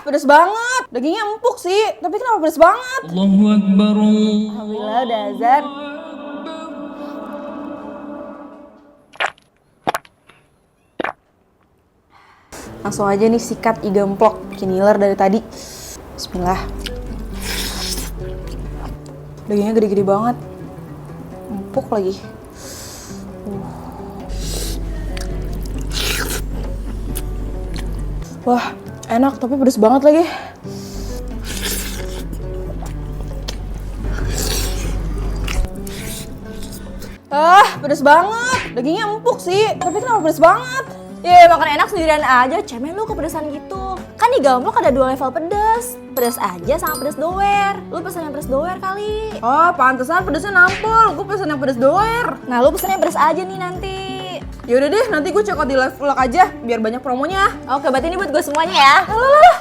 Pedes banget. Dagingnya empuk sih, tapi kenapa pedes banget? Allahu Akbar. Alhamdulillah udah azan. Langsung aja nih sikat iga emplok, bikin ngiler dari tadi. Bismillah. Dagingnya gede-gede banget. Empuk lagi. Wah, enak tapi pedes banget lagi. Pedes banget. Dagingnya empuk sih, tapi kenapa pedes banget? Ya makan enak sendirian aja, cemen lu kepedesan gitu. Kan di Gamblok ada 2 level pedes. Pedes aja sama pedes doer. Lu pesen yang pedes doer kali. Oh, pantesan pedesnya nampol. Gue pesen yang pedes doer. Nah lu pesen yang pedes aja nih nanti. Yaudah deh, nanti gue check out di live vlog aja biar banyak promonya. Oke, berarti ini buat gue semuanya ya. Lah,